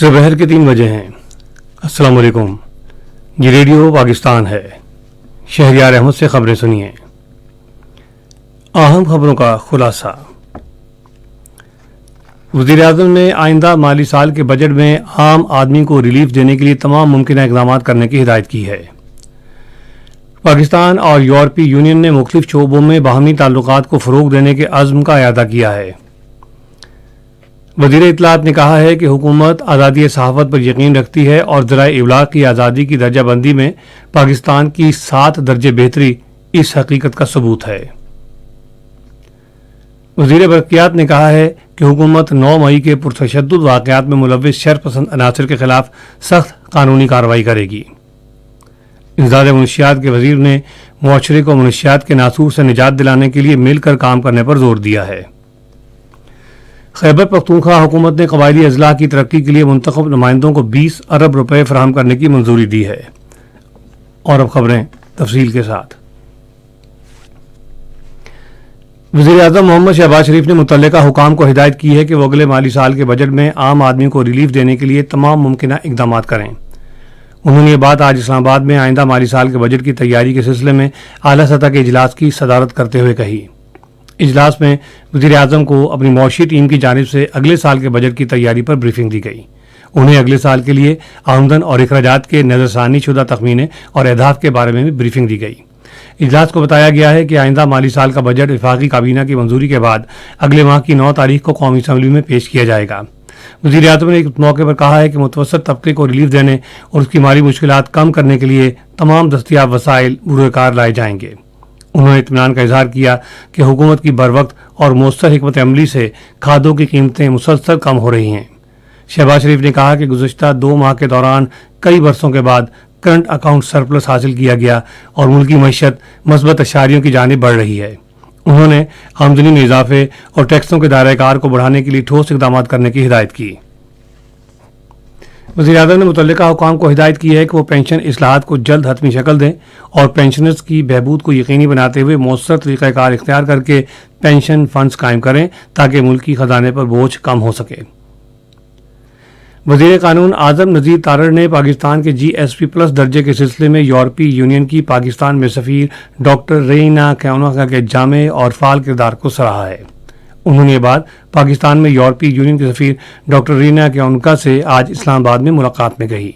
दोपहर के 3 बजे हैं। अस्सलाम वालेकुम। ये रेडियो पाकिस्तान है। शहरियार अहमद से खबरें सुनिए। अहम खबरों का खुलासा। वज़ीर-ए-आज़म ने आइंदा माली साल के बजट में आम आदमी को रिलीफ देने के लिए तमाम मुमकिन इक़दाम करने की हिदायत की है। पाकिस्तान और यूरोपीय यूनियन ने मुख्तलिफ शोबों में बाहमी ताल्लुकात को फ़रोग़ देने के अज़्म का इआदा किया है। वज़ीर इत्तलाआत ने कहा है कि हुकूमत आज़ादी सहाफ़त पर यकीन रखती है और ज़राए इब्लाग़ की आज़ादी की दर्जाबंदी में पाकिस्तान की 7 दर्जे बेहतरी इस हकीकत का सबूत है। वज़ीर बरक़ियात ने कहा है कि हुकूमत 9 मई के पुरतशद्दुद वाक़यात में मुलव्विस शरपसंद अनासर के खिलाफ सख्त कानूनी कार्रवाई करेगी। इंसदाद मनशियात के वज़ीर ने मुआशरे को मनशियात के नासूर से निजात दिलाने के लिए मिलकर काम करने पर जोर दिया है। खैबर पख्तूनख्वा हुकूमत ने कबायली अजला की तरक्की के लिए मुंतखब नुमाइंदों को 20 अरब रुपए फराहम करने की मंजूरी दी है। और अब खबरें तफसील के साथ। वज़ीर-ए-आज़म मोहम्मद शहबाज शरीफ ने मुतल्लिका हुकाम को हिदायत की है कि वो अगले माली साल के बजट में आम आदमी को रिलीफ देने के लिए तमाम मुमकिन इक़दाम करें। उन्होंने ये बात आज इस्लामाबाद में आइंदा माली साल के बजट की तैयारी के सिलसिले में आला सतह के इजलास की सदारत करते हुए कही। इजलास में वज़ीर-ए-आज़म को अपनी मौशी टीम की जानिब से अगले साल के बजट की तैयारी पर ब्रीफिंग दी गई। उन्हें अगले साल के लिए आमदन और अखराजात के नज़रसानी शुदा तखमीने और अहदाफ के बारे में भी ब्रीफिंग दी गई। इजलास को बताया गया है कि आइंदा माली साल का बजट वफाकी काबीना की मंजूरी के बाद अगले माह की 9 तारीख को कौमी असम्बली में पेश किया जाएगा। वज़ीर-ए-आज़म ने एक मौके पर कहा है कि मुतवस्सित तबके को रिलीफ देने और उसकी माली मुश्किलात कम करने के लिए तमाम दस्तियाब वसाइल बुरूकार लाए जाएंगे। उन्होंने इत्मीनान का इजहार किया कि हुकूमत की बरवक्त और मौसर हिकमत अमली से खादों की कीमतें मुसलसल कम हो रही हैं। शहबाज शरीफ ने कहा कि गुज़श्ता 2 माह के दौरान कई बरसों के बाद करंट अकाउंट सरप्लस हासिल किया गया और मुल्की मईशत मस्बत अशारियों की जानिब बढ़ रही है। उन्होंने आमदनी में इजाफे और टैक्सों के दायरे कार को बढ़ाने के लिए ठोस इक़दाम करने की हिदायत की। वज़ीर-ए-आज़म ने मुतल्लिका हुकाम को हिदायत की है कि वो पेंशन इस्लाहात को जल्द हतमी शक्ल दें और पेंशनर्स की बहबूद को यकीनी बनाते हुए मौसर तरीक़ाकार इख्तियार करके पेंशन फंड्स कायम करें ताकि मुल्की खजाने पर बोझ कम हो सके। वज़ीर कानून आज़म नज़ीर तारड़ ने पाकिस्तान के GSP+ दर्जे के सिलसिले में यूरोपीय यूनियन की पाकिस्तान में सफ़ीर डॉक्टर रेना कैनोका के जामे और फ़ाल किरदार को सराहा है। उन्होंने ये बात पाकिस्तान में यूरोपीय यूनियन के सफ़ीर डॉक्टर रीना कैनोका से आज इस्लामाबाद में मुलाकात में कही।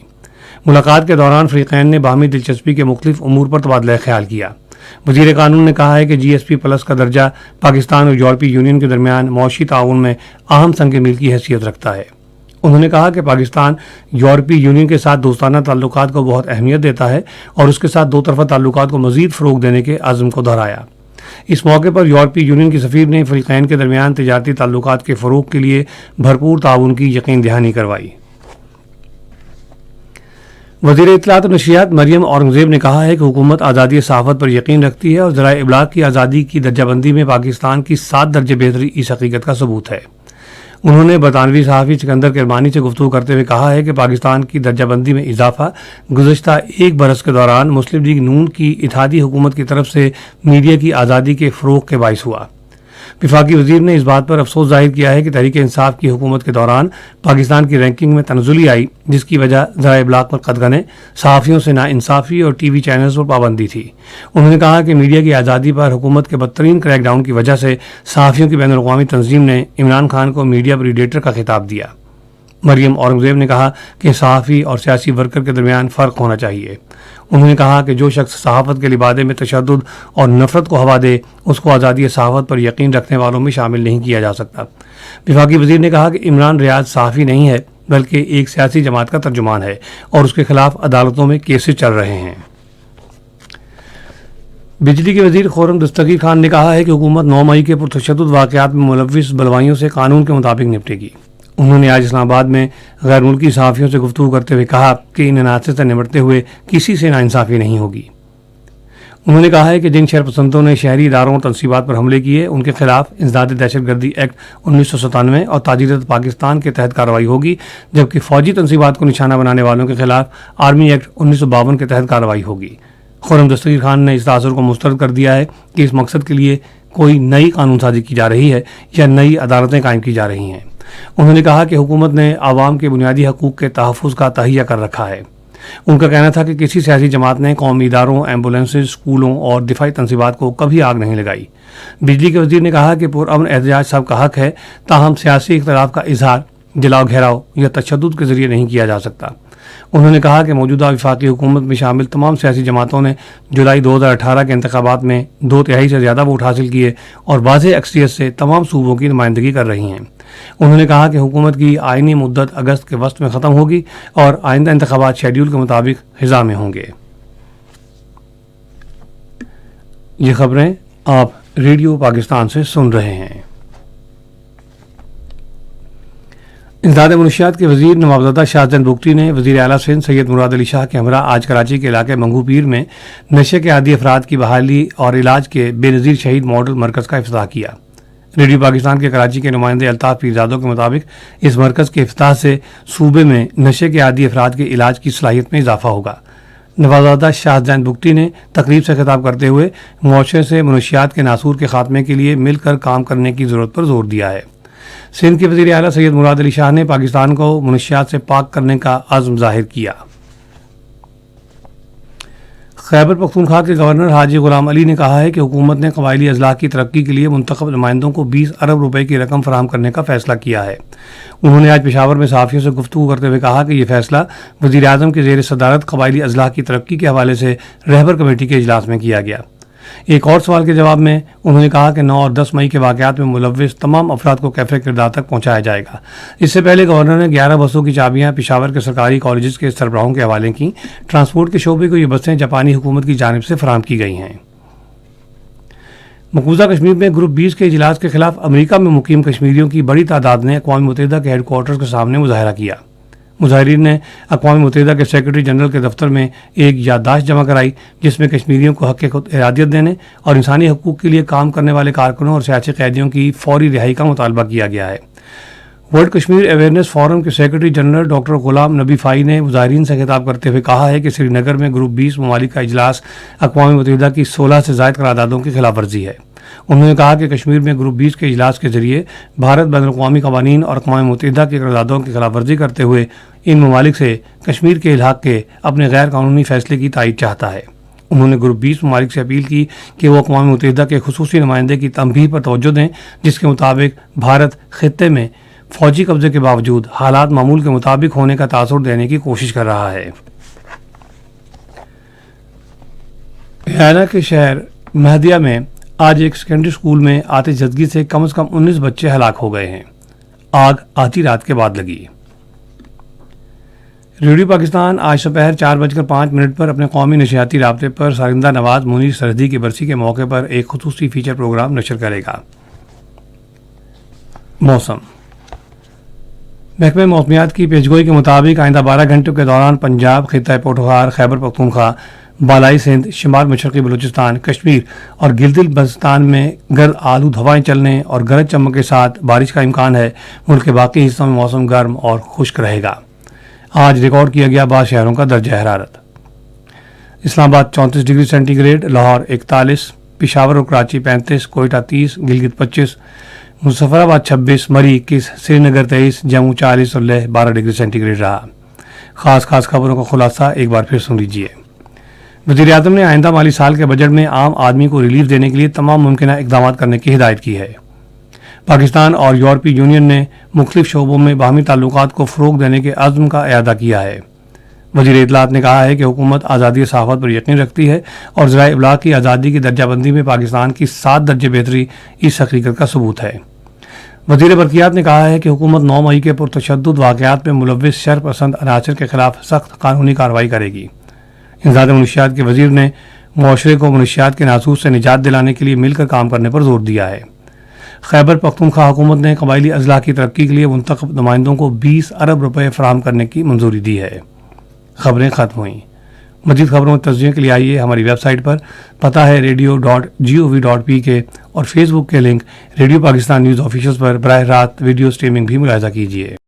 मुलाकात के दौरान फ़रीक़ैन ने बाहमी दिलचस्पी के मुख्तलिफ उमूर पर तबादला ख्याल किया। वज़ीर कानून ने कहा है कि GSP+ का दर्जा पाकिस्तान और यूरोपीय यूनियन के दरमियान मौशी ताउन में अहम संग मील की हैसियत रखता है। उन्होंने कहा कि पाकिस्तान यूरोपीय यूनियन के साथ दोस्ताना ताल्लुकात को बहुत अहमियत देता है और उसके साथ दो तरफ़ा ताल्लुकात को मज़ीद फ़रोग़ देने के अज़्म को दोहराया। इस मौके पर यूरोपीय यूनियन की सफ़ीर ने फ़रीक़ैन के दरमियान तिजारती ताल्लुकात के फ़रोग़ के लिए भरपूर ताउन की यकीन दहानी करवाई। वज़ीर इत्तलाआत और नशरियात मरियम औरंगज़ेब ने कहा है कि हुकूमत आज़ादी सहाफ़त पर यकीन रखती है और ज़राए इब्लाग़ की आज़ादी की दर्जाबंदी में पाकिस्तान की 7 दर्जे बेहतरी इस हकीकत का सबूत है। उन्होंने बरतानवी सहाफ़ी सिकंदर किरमानी से गुफ्तगू करते हुए कहा है कि पाकिस्तान की दर्जाबंदी में इजाफा गुज़श्ता 1 बरस के दौरान मुस्लिम लीग नून की इत्तेहादी हुकूमत की तरफ से मीडिया की आज़ादी के फ़रोग़ के बाइस हुआ। वफाकी वज़ीर ने इस बात पर अफसोस जाहिर किया है कि तहरीक इंसाफ की हुकूमत के दौरान पाकिस्तान की रैंकिंग में तनज़ुली आई, जिसकी वजह ज़राए इब्लाग़ पर कदगने, सहाफ़ियों से नाइंसाफ़ी और TV चैनल्स पर पाबंदी थी। उन्होंने कहा कि मीडिया की आज़ादी पर हुकूमत के बदतरीन क्रैकडाउन की वजह से सहाफ़ियों की बैनुल-अक़वामी तंजीम ने इमरान खान को मीडिया प्रीडेटर का खिताब दिया। मरियम औरंगज़ेब ने कहा कि सहाफ़ी और सियासी वर्कर के दरमियान फ़र्क होना चाहिए। उन्होंने कहा कि जो शख्स सहाफ़त के लिबादे में तशद्दुद और नफ़रत को हवा दे उसको आज़ादी सहाफ़त पर यकीन रखने वालों में शामिल नहीं किया जा सकता। वफाकी वज़ीर ने कहा कि इमरान रियाज सहाफ़ी नहीं है बल्कि एक सियासी जमात का तर्जुमान है और उसके खिलाफ अदालतों में केसेस चल रहे हैं। बिजली के वज़ीर खुर्रम दस्तगीर खान ने कहा है कि हुकूमत 9 मई के पुरतशद्दुद वाक़यात में मुलव्विस बलवाइयों से कानून के मुताबिक निपटेगी। उन्होंने आज इस्लामाबाद में गैर मुल्की सहाफ़ियों से गुफ्तगू करते हुए कहा कि इन अनासर से निपटते हुए किसी से नाइंसाफ़ी नहीं होगी। उन्होंने कहा है कि जिन शरपसंदों ने शहरी इदारों और तनसीबात पर हमले किए उनके खिलाफ इंसदाद दहशतगर्दी एक्ट 1997 और ताजीरत पाकिस्तान के तहत कार्रवाई होगी, जबकि फ़ौजी तनसीबात को निशाना बनाने वालों के खिलाफ आर्मी एक्ट 1952 के तहत कार्रवाई होगी। खुर्रम दस्तगीर खान ने इस तासुर को मुस्तरद कर दिया है कि इस मकसद के लिए कोई नई कानून साजी की जा रही है या नई अदालतें कायम की जा रही हैं। انہوں نے کہا کہ حکومت نے عوام کے بنیادی حقوق کے تحفظ کا تہیہ کر رکھا ہے۔ ان کا کہنا تھا کہ کسی سیاسی جماعت نے قومی اداروں، ایمبولینسز، اسکولوں اور دفاعی تنصیبات کو کبھی آگ نہیں لگائی۔ بجلی کے وزیر نے کہا کہ پرامن احتجاج سب کا حق ہے، تاہم سیاسی اختلاف کا اظہار جلاؤ گھیراؤ یا تشدد کے ذریعے نہیں کیا جا سکتا۔ انہوں نے کہا کہ موجودہ وفاقی حکومت میں شامل تمام سیاسی جماعتوں نے جولائی 2018 کے انتخابات میں 2/3 سے زیادہ ووٹ حاصل کیے اور واضح اکثریت سے تمام صوبوں کی نمائندگی کر رہی ہیں۔ انہوں نے کہا کہ حکومت کی آئینی مدت اگست کے وسط میں ختم ہوگی اور آئندہ انتخابات شیڈول کے مطابق خضاع میں ہوں گے۔ یہ خبریں آپ ریڈیو پاکستان سے سن رہے ہیں۔ امداد منشیات کے وزیر نوابزادہ شاہزین بگٹی نے وزیر اعلیٰ سندھ سید مراد علی شاہ کے ہمراہ آج کراچی کے علاقے منگو پیر میں نشے کے عادی افراد کی بحالی اور علاج کے بے نظیر شہید ماڈل مرکز کا افتتاح کیا۔ ریڈیو پاکستان کے کراچی کے نمائندے الطاف پیرزادوں کے مطابق اس مرکز کے افتتاح سے صوبے میں نشے کے عادی افراد کے علاج کی صلاحیت میں اضافہ ہوگا۔ نوابزادہ شاہزین بگٹی نے تقریب سے خطاب کرتے ہوئے معاشرے سے منشیات کے ناسور کے خاتمے کے لیے مل کر کام کرنے کی ضرورت پر زور دیا ہے۔ سندھ کے وزیر اعلیٰ سید مراد علی شاہ نے پاکستان کو منشیات سے پاک کرنے کا عزم ظاہر کیا۔ خیبر پختونخوا کے گورنر حاجی غلام علی نے کہا ہے کہ حکومت نے قبائلی اضلاع کی ترقی کے لیے منتخب نمائندوں کو 20 ارب روپے کی رقم فراہم کرنے کا فیصلہ کیا ہے۔ انہوں نے آج پشاور میں صحافیوں سے گفتگو کرتے ہوئے کہا کہ یہ فیصلہ وزیر اعظم کے زیر صدارت قبائلی اضلاع کی ترقی کے حوالے سے رہبر کمیٹی کے اجلاس میں کیا گیا۔ ایک اور سوال کے جواب میں انہوں نے کہا کہ 9 اور 10 مئی کے واقعات میں ملوث تمام افراد کو کیفر کردار تک پہنچایا جائے گا۔ اس سے پہلے گورنر نے 11 بسوں کی چابیاں پشاور کے سرکاری کالجز کے سربراہوں کے حوالے کی۔ ٹرانسپورٹ کے شعبے کو یہ بسیں جاپانی حکومت کی جانب سے فراہم کی گئی ہیں۔ مقبوضہ کشمیر میں گروپ 20 کے اجلاس کے خلاف امریکہ میں مقیم کشمیریوں کی بڑی تعداد نے اقوام متحدہ کے ہیڈ کوارٹرز کے سامنے مظاہرہ کیا۔ مظاہرین نے اقوام متحدہ کے سیکرٹری جنرل کے دفتر میں ایک یادداشت جمع کرائی جس میں کشمیریوں کو حق خود ارادیت دینے اور انسانی حقوق کے لیے کام کرنے والے کارکنوں اور سیاسی قیدیوں کی فوری رہائی کا مطالبہ کیا گیا ہے۔ ورلڈ کشمیر اویئرنیس فورم کے سیکرٹری جنرل ڈاکٹر غلام نبی فائی نے مظاہرین سے خطاب کرتے ہوئے کہا ہے کہ سری نگر میں گروپ 20 ممالک کا اجلاس اقوام متحدہ کی 16 سے زائد قراردادوں کی خلاف ورزی ہے۔ انہوں نے کہا کہ کشمیر میں گروپ 20 کے اجلاس کے ذریعے بھارت بین الاقوامی قوانین اور اقوام متحدہ کی قراردادوں کی خلاف ورزی کرتے ہوئے ان ممالک سے کشمیر کے الحاق کے اپنے غیر قانونی فیصلے کی تائید چاہتا ہے۔ انہوں نے گروپ 20 ممالک سے اپیل کی کہ وہ اقوام متحدہ کے خصوصی نمائندے کی تنبیہ پر توجہ دیں جس کے مطابق بھارت خطے میں فوجی قبضے کے باوجود حالات معمول کے مطابق ہونے کا تاثر دینے کی کوشش کر رہا ہے۔ ہریانہ کے شہر مہدیہ میں آج ایک سیکنڈری اسکول میں آتش زدگی سے کم از کم 19 بچے ہلاک ہو گئے ہیں۔ آگ آدھی رات کے بعد لگی۔ ریڈیو پاکستان آج دوپہر 4:05 پر اپنے قومی نشریاتی رابطے پر سالندہ نواز منیر سرحدی کی برسی کے موقع پر ایک خصوصی فیچر پروگرام نشر کرے گا۔ موسم محکمہ موسمیات کی پیشگوئی کے مطابق آئندہ 12 گھنٹوں کے دوران پنجاب، خطہ پوٹھوہار، خیبر پختونخوا، بالائی سندھ، شمال مشرقی بلوچستان، کشمیر اور گلگت بلتستان میں گرد آلود ہوائیں چلنے اور گرج چمک کے ساتھ بارش کا امکان ہے۔ ملک کے باقی حصوں میں موسم گرم اور خشک رہے گا۔ آج ریکارڈ کیا گیا بعض شہروں کا درجہ حرارت: اسلام آباد 34 ڈگری سینٹی گریڈ، لاہور 41، پشاور اور کراچی 35، کوئٹہ 30، گلگت 25، مظفر آباد 26، مری 21، سری نگر 23، جموں 40 اور لیہ 12 ڈگری سینٹی گریڈ رہا۔ خاص خبروں کا خلاصہ ایک بار پھر سن لیجیے۔ وزیر اعظم نے آئندہ مالی سال کے بجٹ میں عام آدمی کو ریلیف دینے کے لیے تمام ممکنہ اقدامات کرنے کی ہدایت کی ہے۔ پاکستان اور یورپی یونین نے مختلف شعبوں میں باہمی تعلقات کو فروغ دینے کے عزم کا اعادہ کیا ہے۔ وزیر اطلاعات نے کہا ہے کہ حکومت آزادی صحافت پر یقین رکھتی ہے اور ذرائع ابلاغ کی آزادی کی درجہ بندی میں پاکستان کی 7 درجے بہتری اس حقیقت کا ثبوت ہے۔ وزیر برقیات نے کہا ہے کہ حکومت 9 مئی کے پرتشدد واقعات میں ملوث شر پسند عناصر کے خلاف سخت قانونی کارروائی کرے گی۔ امداد منشیات کے وزیر نے معاشرے کو منشیات کے ناسور سے نجات دلانے کے لیے مل کر کام کرنے پر زور دیا ہے۔ خیبر پختونخوا حکومت نے قبائلی اضلاع کی ترقی کے لیے منتخب نمائندوں کو 20 ارب روپے فراہم کرنے کی منظوری دی ہے۔ خبریں ختم ہوئیں۔ مزید خبروں اور تجزیے کے لیے آئیے ہماری ویب سائٹ پر، پتہ ہے radio.gov.pk اور فیس بک کے link radio Pakistan news official پر براہ راست ویڈیو سٹریمنگ بھی ملاحظہ کیجیے۔